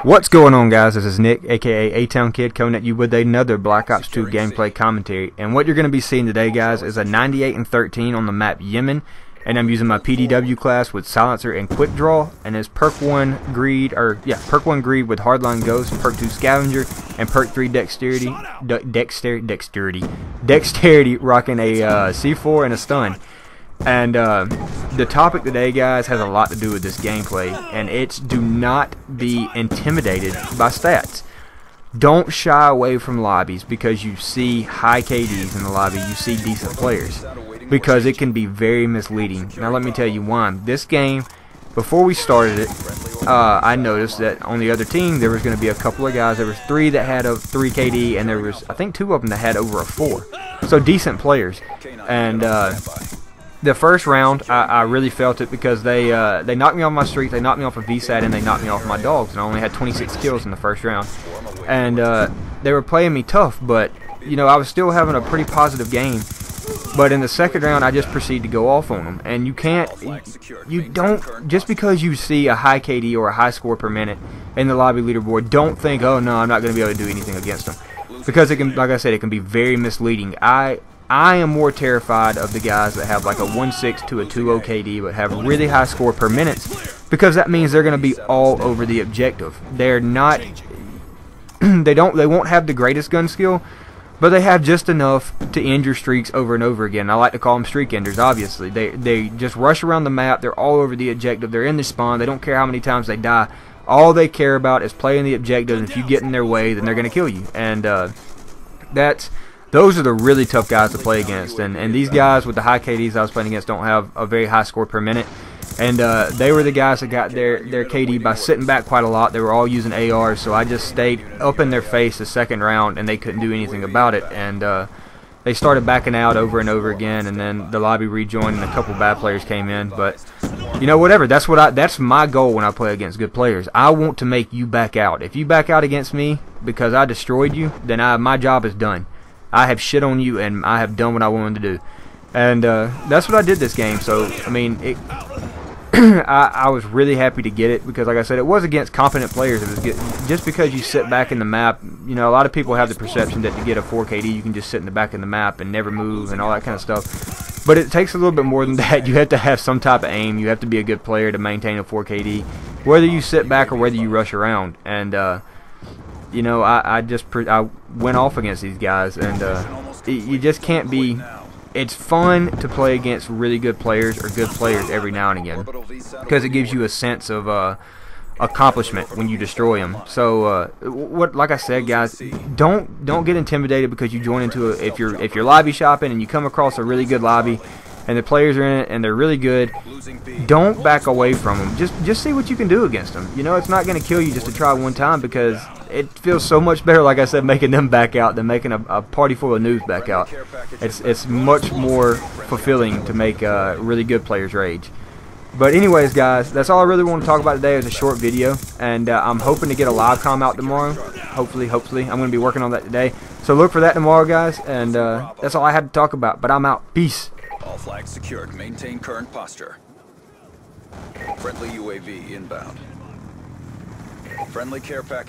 What's going on, guys? This is Nick, aka A-TownKid, coming at you with another Black Ops 2 gameplay commentary. And what you're going to be seeing today, guys, is a 98 and 13 on the map Yemen. And I'm using my PDW class with Silencer and Quick Draw. And it's Perk 1 Greed, Perk 1 Greed with Hardline Ghost, Perk 2 Scavenger, and Perk 3 Dexterity. Dexterity, rocking a C4 and a stun. And the topic today, guys, has a lot to do with this gameplay, and it's do not be intimidated by stats. Don't shy away from lobbies because you see high KDs in the lobby, you see decent players, because it can be very misleading. Now let me tell you why. This game, before we started it, I noticed that on the other team there was going to be a couple of guys. There was 3 that had a 3 KD, and there was, I think, 2 of them that had over a 4. So decent players. And the first round, I really felt it because they knocked me off my streak, they knocked me off a VSAT, and they knocked me off my dogs, and I only had 26 kills in the first round. And they were playing me tough, but you know, I was still having a pretty positive game. But in the second round, I just proceeded to go off on them, and you don't, just because you see a high KD or a high score per minute in the lobby leaderboard, don't think, oh no, I'm not going to be able to do anything against them, because it can, like I said, it can be very misleading. I am more terrified of the guys that have like a 1.6 to a 2.0 KD but have really high score per minute, because that means they're going to be all over the objective. They're not, they won't have the greatest gun skill, but they have just enough to end your streaks over and over again. I like to call them streak enders, obviously. They just rush around the map, they're all over the objective, they're in the spawn, they don't care how many times they die. All they care about is playing the objective, and if you get in their way, then they're going to kill you. And those are the really tough guys to play against, and these guys with the high KDs I was playing against don't have a very high score per minute, and they were the guys that got their KD by sitting back quite a lot. They were all using ARs, so I just stayed up in their face the second round, and they couldn't do anything about it, and they started backing out over and over again, and then the lobby rejoined, and a couple bad players came in. But you know, whatever. That's my goal when I play against good players. I want to make you back out. If you back out against me because I destroyed you, then my job is done. I have shit on you, and I have done what I wanted to do, and that's what I did this game. So I mean, I was really happy to get it, because, like I said, it was against competent players. It was just because you sit back in the map. You know, a lot of people have the perception that to get a 4 KD you can just sit in the back of the map and never move and all that kind of stuff. But it takes a little bit more than that. You have to have some type of aim. You have to be a good player to maintain a 4 KD, whether you sit back or whether you rush around. And you know, I went off against these guys, and you just can't be. It's fun to play against really good players or good players every now and again, because it gives you a sense of accomplishment when you destroy them. So like I said, guys, don't get intimidated because you join into if you're lobby shopping and you come across a really good lobby and the players are in it and they're really good, don't back away from them. Just see what you can do against them. You know, it's not going to kill you just to try one time, because it feels so much better, like I said, making them back out than making a party full of noobs back out. It's much more fulfilling to make really good players rage. But anyways, guys, that's all I really want to talk about today. Is a short video, and I'm hoping to get a live comm out tomorrow. Hopefully, I'm going to be working on that today. So look for that tomorrow, guys, and that's all I had to talk about. But I'm out. Peace. All flags secured. Maintain current posture. Friendly UAV inbound. Friendly care package.